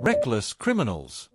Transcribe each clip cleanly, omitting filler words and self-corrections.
Reckless criminals.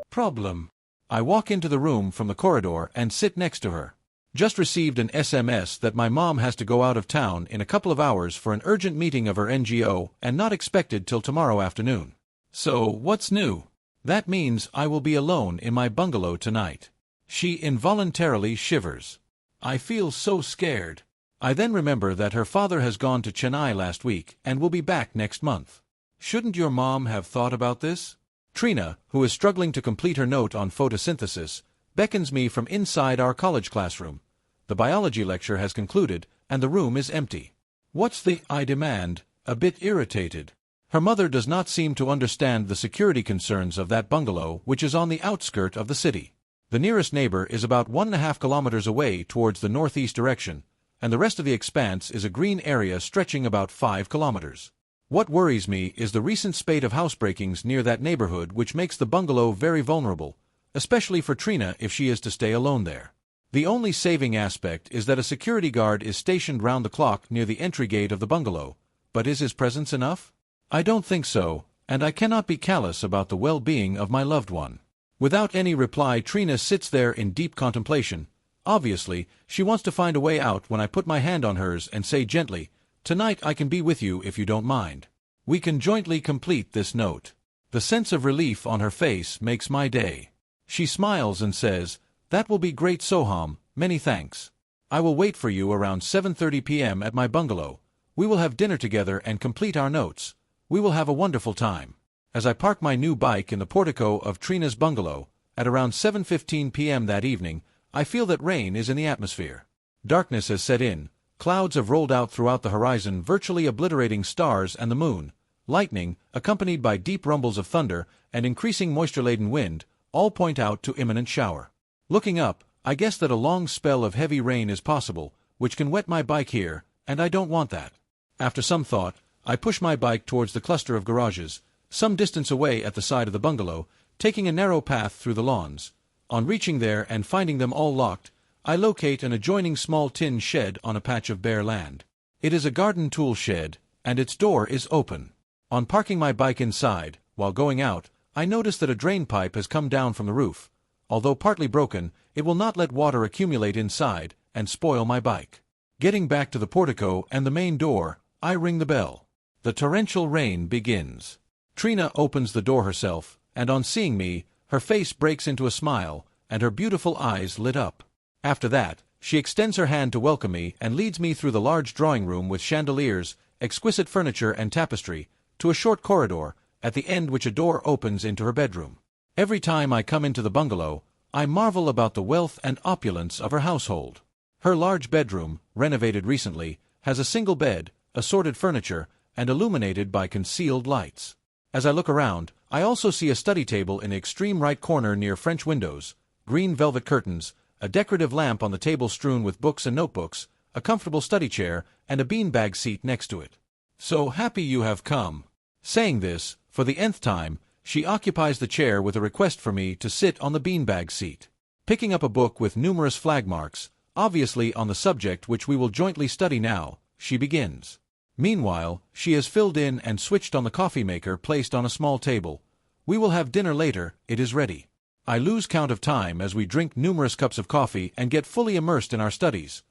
Problem. I walk into the room from the corridor and sit next to her. Just received an SMS that my mom has to go out of town in a couple of hours for an urgent meeting of her NGO and not expected till tomorrow afternoon. So, what's new? That means I will be alone in my bungalow tonight. She involuntarily shivers. I feel so scared. I then remember that her father has gone to Chennai last week and will be back next month. Shouldn't your mom have thought about this? Trina, who is struggling to complete her note on photosynthesis, beckons me from inside our college classroom. The biology lecture has concluded, and the room is empty. What's the I demand, a bit irritated. Her mother does not seem to understand the security concerns of that bungalow, which is on the outskirt of the city. The nearest neighbor is about 1.5 kilometers away towards the northeast direction, and the rest of the expanse is a green area stretching about 5 kilometers. What worries me is the recent spate of housebreakings near that neighborhood, which makes the bungalow very vulnerable, especially for Trina if she is to stay alone there. The only saving aspect is that a security guard is stationed round the clock near the entry gate of the bungalow, but is his presence enough? I don't think so, and I cannot be callous about the well-being of my loved one. Without any reply, Trina sits there in deep contemplation. Obviously, she wants to find a way out when I put my hand on hers and say gently, "Tonight I can be with you if you don't mind. We can jointly complete this note." The sense of relief on her face makes my day. She smiles and says, "That will be great, Soham, many thanks. I will wait for you around 7:30 p.m. at my bungalow. We will have dinner together and complete our notes. We will have a wonderful time." As I park my new bike in the portico of Trina's bungalow, at around 7:15 p.m. that evening, I feel that rain is in the atmosphere. Darkness has set in, clouds have rolled out throughout the horizon, virtually obliterating stars and the moon. Lightning, accompanied by deep rumbles of thunder and increasing moisture-laden wind, all point out to imminent shower. Looking up, I guess that a long spell of heavy rain is possible, which can wet my bike here, and I don't want that. After some thought, I push my bike towards the cluster of garages, some distance away at the side of the bungalow, taking a narrow path through the lawns. On reaching there and finding them all locked, I locate an adjoining small tin shed on a patch of bare land. It is a garden tool shed, and its door is open. On parking my bike inside, while going out, I notice that a drain pipe has come down from the roof. Although partly broken, it will not let water accumulate inside and spoil my bike. Getting back to the portico and the main door, I ring the bell. The torrential rain begins. Trina opens the door herself, and on seeing me, her face breaks into a smile, and her beautiful eyes lit up. After that, she extends her hand to welcome me and leads me through the large drawing room with chandeliers, exquisite furniture and tapestry, to a short corridor, at the end which a door opens into her bedroom. Every time I come into the bungalow, I marvel about the wealth and opulence of her household. Her large bedroom, renovated recently, has a single bed, assorted furniture, and illuminated by concealed lights. As I look around, I also see a study table in the extreme right corner near French windows, green velvet curtains, a decorative lamp on the table strewn with books and notebooks, a comfortable study chair, and a beanbag seat next to it. "So happy you have come." Saying this, for the nth time, she occupies the chair with a request for me to sit on the beanbag seat. Picking up a book with numerous flag marks, obviously on the subject which we will jointly study now, she begins. Meanwhile, she has filled in and switched on the coffee maker placed on a small table. We will have dinner later, it is ready. I lose count of time as we drink numerous cups of coffee and get fully immersed in our studies,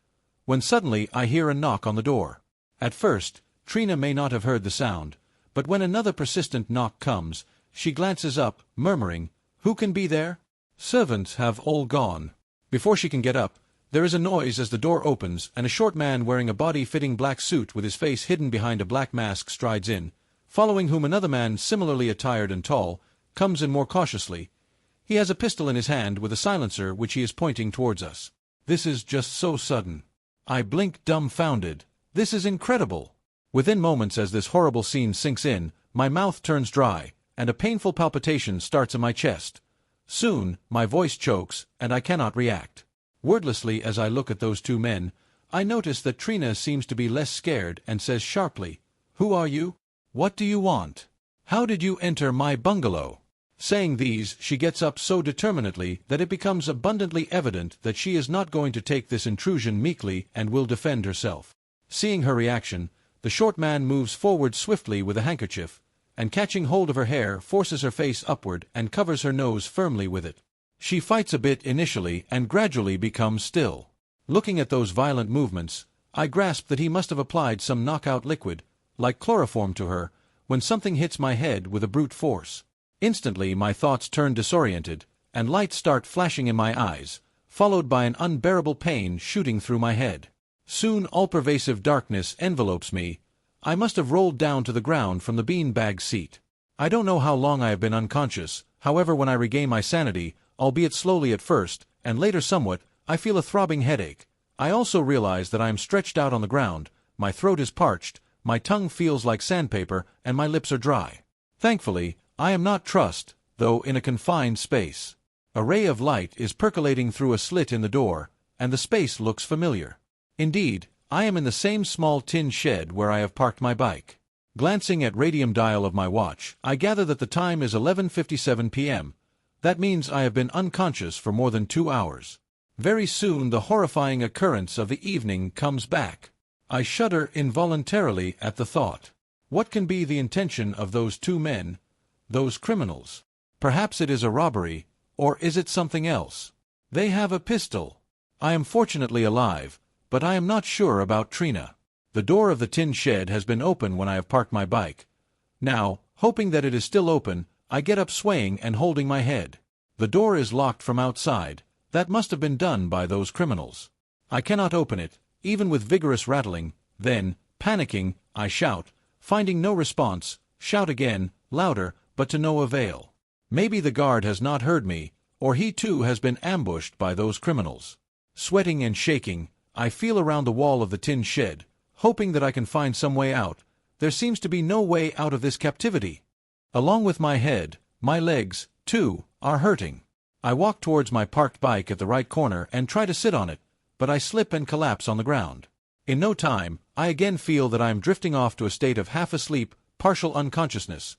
when suddenly I hear a knock on the door. At first, Trina may not have heard the sound, but when another persistent knock comes, she glances up, murmuring, "Who can be there?" "Servants have all gone." Before she can get up, there is a noise as the door opens and a short man wearing a body-fitting black suit with his face hidden behind a black mask strides in, following whom another man similarly attired and tall, comes in more cautiously. He has a pistol in his hand with a silencer which he is pointing towards us. This is just so sudden. I blink dumbfounded. This is incredible. Within moments as this horrible scene sinks in, my mouth turns dry, and a painful palpitation starts in my chest. Soon, my voice chokes, and I cannot react. Wordlessly as I look at those two men, I notice that Trina seems to be less scared and says sharply, "Who are you? What do you want? How did you enter my bungalow?" Saying these, she gets up so determinedly that it becomes abundantly evident that she is not going to take this intrusion meekly and will defend herself. Seeing her reaction, the short man moves forward swiftly with a handkerchief, and catching hold of her hair forces her face upward and covers her nose firmly with it. She fights a bit initially and gradually becomes still. Looking at those violent movements, I grasp that he must have applied some knockout liquid, like chloroform to her, when something hits my head with a brute force. Instantly my thoughts turn disoriented, and lights start flashing in my eyes, followed by an unbearable pain shooting through my head. Soon all-pervasive darkness envelopes me. I must have rolled down to the ground from the bean-bag seat. I don't know how long I have been unconscious, however when I regain my sanity, albeit slowly at first, and later somewhat, I feel a throbbing headache. I also realize that I am stretched out on the ground, my throat is parched, my tongue feels like sandpaper, and my lips are dry. Thankfully, I am not trussed, though in a confined space. A ray of light is percolating through a slit in the door, and the space looks familiar. Indeed, I am in the same small tin shed where I have parked my bike. Glancing at radium dial of my watch, I gather that the time is 11:57 p.m. That means I have been unconscious for more than 2 hours. Very soon the horrifying occurrence of the evening comes back. I shudder involuntarily at the thought. What can be the intention of those two men, those criminals? Perhaps it is a robbery, or is it something else? They have a pistol. I am fortunately alive, but I am not sure about Trina. The door of the tin shed has been open when I have parked my bike. Now, hoping that it is still open, I get up swaying and holding my head. The door is locked from outside. That must have been done by those criminals. I cannot open it, even with vigorous rattling. Then, panicking, I shout, finding no response, shout again, louder, but to no avail. Maybe the guard has not heard me, or he too has been ambushed by those criminals. Sweating and shaking, I feel around the wall of the tin shed, hoping that I can find some way out. There seems to be no way out of this captivity. Along with my head, my legs, too, are hurting. I walk towards my parked bike at the right corner and try to sit on it, but I slip and collapse on the ground. In no time, I again feel that I am drifting off to a state of half-asleep, partial unconsciousness.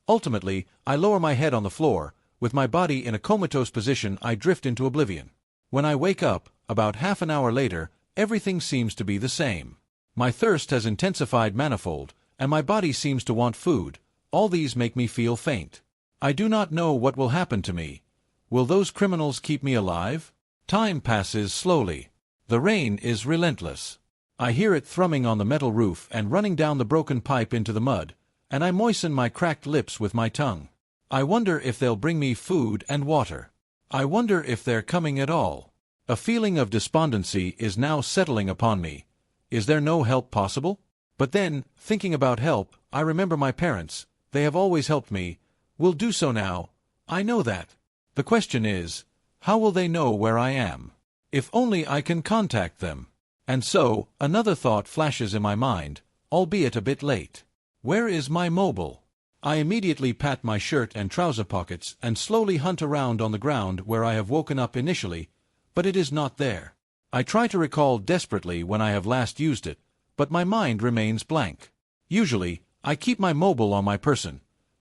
Ultimately, I lower my head on the floor. With my body in a comatose position, I drift into oblivion. When I wake up, about half an hour later, everything seems to be the same. My thirst has intensified manifold, and my body seems to want food. All these make me feel faint. I do not know what will happen to me. Will those criminals keep me alive? Time passes slowly. The rain is relentless. I hear it thrumming on the metal roof and running down the broken pipe into the mud, and I moisten my cracked lips with my tongue. I wonder if they'll bring me food and water. I wonder if they're coming at all. A feeling of despondency is now settling upon me. Is there no help possible? But then, thinking about help, I remember my parents. They have always helped me. Will do so now. I know that. The question is, how will they know where I am? If only I can contact them. And so, another thought flashes in my mind, albeit a bit late. Where is my mobile? I immediately pat my shirt and trouser pockets and slowly hunt around on the ground where I have woken up initially, but it is not there. I try to recall desperately when I have last used it, but my mind remains blank. Usually, I keep my mobile on my person.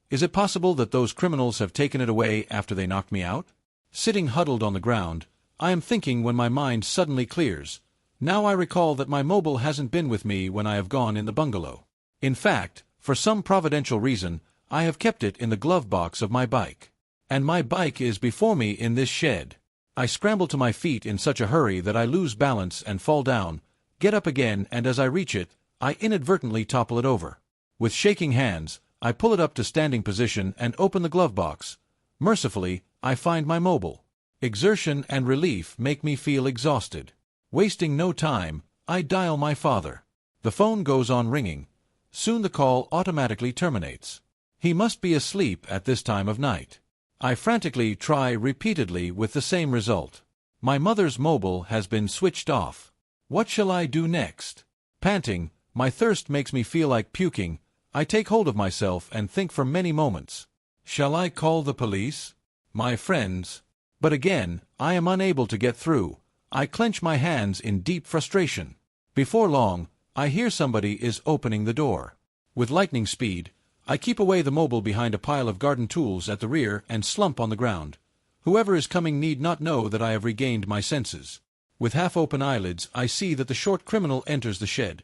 Is it possible that those criminals have taken it away after they knocked me out? Sitting huddled on the ground, I am thinking when my mind suddenly clears. Now I recall that my mobile hasn't been with me when I have gone in the bungalow. In fact, for some providential reason, I have kept it in the glove box of my bike. And my bike is before me in this shed. I scramble to my feet in such a hurry that I lose balance and fall down, get up again, and as I reach it, I inadvertently topple it over. With shaking hands, I pull it up to standing position and open the glove box. Mercifully, I find my mobile. Exertion and relief make me feel exhausted. Wasting no time, I dial my father. The phone goes on ringing. Soon the call automatically terminates. He must be asleep at this time of night. I frantically try repeatedly with the same result. My mother's mobile has been switched off. What shall I do next? Panting, my thirst makes me feel like puking. I take hold of myself and think for many moments. Shall I call the police? My friends? But again, I am unable to get through. I clench my hands in deep frustration. Before long, I hear somebody is opening the door. With lightning speed, I keep away the mobile behind a pile of garden tools at the rear and slump on the ground. Whoever is coming need not know that I have regained my senses. With half-open eyelids, I see that the short criminal enters the shed.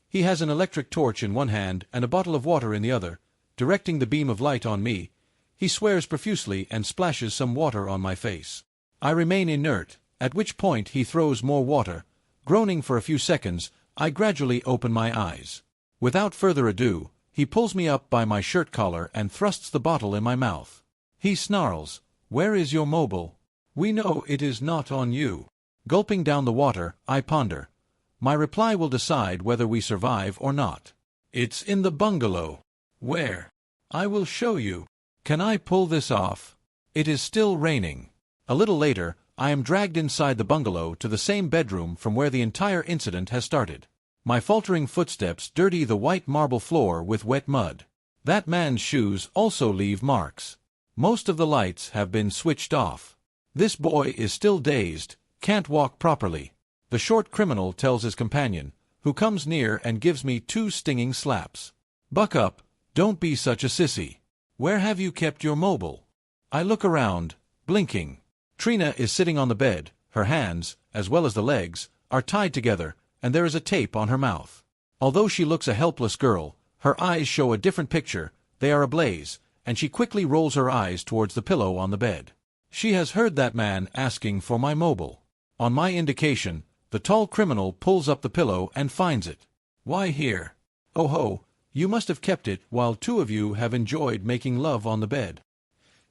He has an electric torch in one hand and a bottle of water in the other, directing the beam of light on me. He swears profusely and splashes some water on my face. I remain inert, at which point he throws more water. Groaning for a few seconds, I gradually open my eyes. Without further ado, he pulls me up by my shirt collar and thrusts the bottle in my mouth. He snarls, "Where is your mobile? We know it is not on you." Gulping down the water, I ponder. My reply will decide whether we survive or not. "It's in the bungalow." "Where?" "I will show you." "Can I pull this off?" It is still raining. A little later, I am dragged inside the bungalow to the same bedroom from where the entire incident has started. My faltering footsteps dirty the white marble floor with wet mud. That man's shoes also leave marks. Most of the lights have been switched off. This boy is still dazed, can't walk properly. The short criminal tells his companion, who comes near and gives me 2 stinging slaps. "Buck up, don't be such a sissy. Where have you kept your mobile?" I look around, blinking. Trina is sitting on the bed, her hands, as well as the legs, are tied together, and there is a tape on her mouth. Although she looks a helpless girl, her eyes show a different picture, they are ablaze, and she quickly rolls her eyes towards the pillow on the bed. She has heard that man asking for my mobile. On my indication, the tall criminal pulls up the pillow and finds it. "Why here?" "Oh ho, you must have kept it while 2 of you have enjoyed making love on the bed."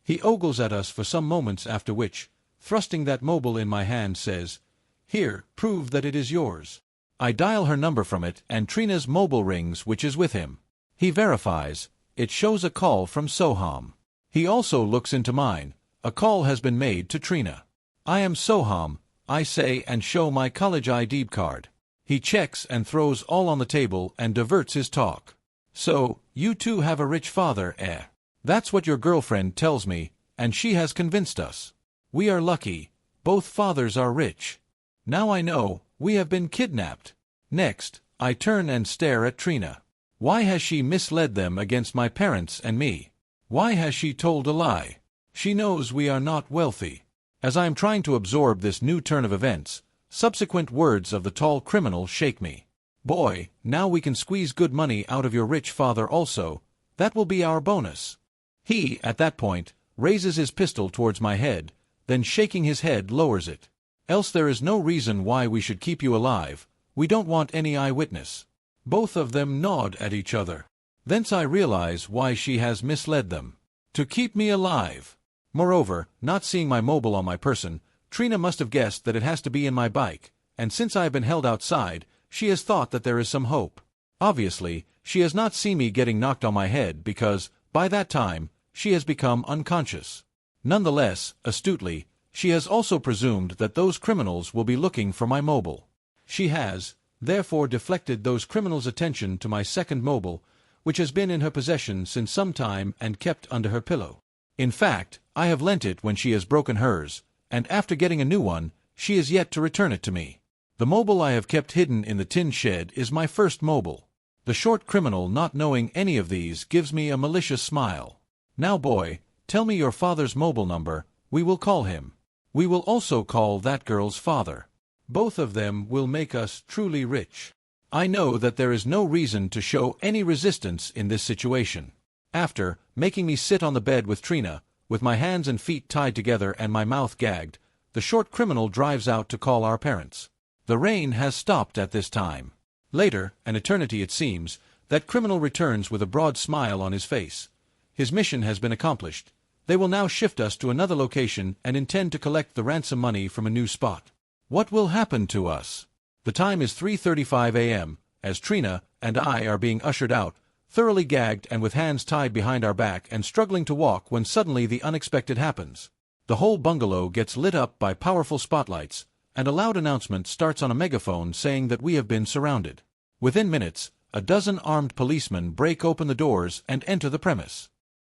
He ogles at us for some moments, after which, thrusting that mobile in my hand, says, "Here, prove that it is yours." I dial her number from it, and Trina's mobile rings, which is with him. He verifies. It shows a call from Soham. He also looks into mine. A call has been made to Trina. "I am Soham," I say, and show my college ID card. He checks and throws all on the table and diverts his talk. "So, you two have a rich father, eh? That's what your girlfriend tells me, and she has convinced us. We are lucky. Both fathers are rich. Now I know, we have been kidnapped." Next, I turn and stare at Trina. Why has she misled them against my parents and me? Why has she told a lie? She knows we are not wealthy. As I am trying to absorb this new turn of events, subsequent words of the tall criminal shake me. "Boy, now we can squeeze good money out of your rich father also. That will be our bonus." He, at that point, raises his pistol towards my head, then shaking his head lowers it. "Else there is no reason why we should keep you alive. We don't want any eyewitness." Both of them nod at each other. Thence I realize why she has misled them. To keep me alive. Moreover, not seeing my mobile on my person, Trina must have guessed that it has to be in my bike, and since I have been held outside, she has thought that there is some hope. Obviously, she has not seen me getting knocked on my head because, by that time, she has become unconscious. Nonetheless, astutely, she has also presumed that those criminals will be looking for my mobile. She has, therefore, deflected those criminals' attention to my second mobile, which has been in her possession since some time and kept under her pillow. In fact, I have lent it when she has broken hers, and after getting a new one, she is yet to return it to me. The mobile I have kept hidden in the tin shed is my first mobile. The short criminal, not knowing any of these, gives me a malicious smile. "Now, boy, tell me your father's mobile number. We will call him. We will also call that girl's father. Both of them will make us truly rich." I know that there is no reason to show any resistance in this situation. After making me sit on the bed with Trina, with my hands and feet tied together and my mouth gagged, the short criminal drives out to call our parents. The rain has stopped at this time. Later, an eternity it seems, that criminal returns with a broad smile on his face. His mission has been accomplished. They will now shift us to another location and intend to collect the ransom money from a new spot. What will happen to us? The time is 3:35 a.m., as Trina and I are being ushered out, thoroughly gagged and with hands tied behind our back and struggling to walk, when suddenly the unexpected happens. The whole bungalow gets lit up by powerful spotlights, and a loud announcement starts on a megaphone saying that we have been surrounded. Within minutes, a dozen armed policemen break open the doors and enter the premise.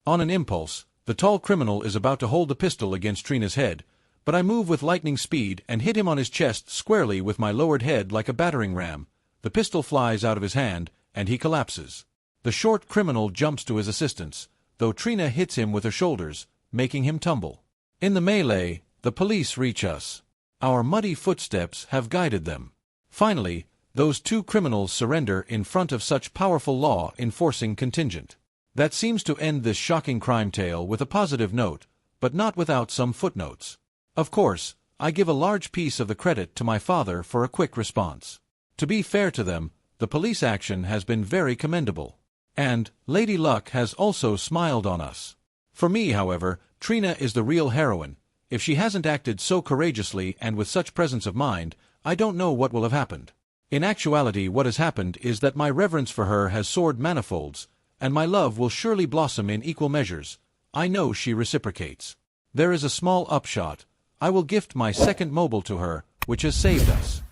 On an impulse, the tall criminal is about to hold the pistol against Trina's head, but I move with lightning speed and hit him on his chest squarely with my lowered head like a battering ram. The pistol flies out of his hand, and he collapses. The short criminal jumps to his assistance, though Trina hits him with her shoulders, making him tumble. In the melee, the police reach us. Our muddy footsteps have guided them. Finally, those 2 criminals surrender in front of such powerful law-enforcing contingent. That seems to end this shocking crime tale with a positive note, but not without some footnotes. Of course, I give a large piece of the credit to my father for a quick response. To be fair to them, the police action has been very commendable. And Lady Luck has also smiled on us. For me, however, Trina is the real heroine. If she hasn't acted so courageously and with such presence of mind, I don't know what will have happened. In actuality, what has happened is that my reverence for her has soared manifolds, and my love will surely blossom in equal measures. I know she reciprocates. There is a small upshot. I will gift my second mobile to her, which has saved us.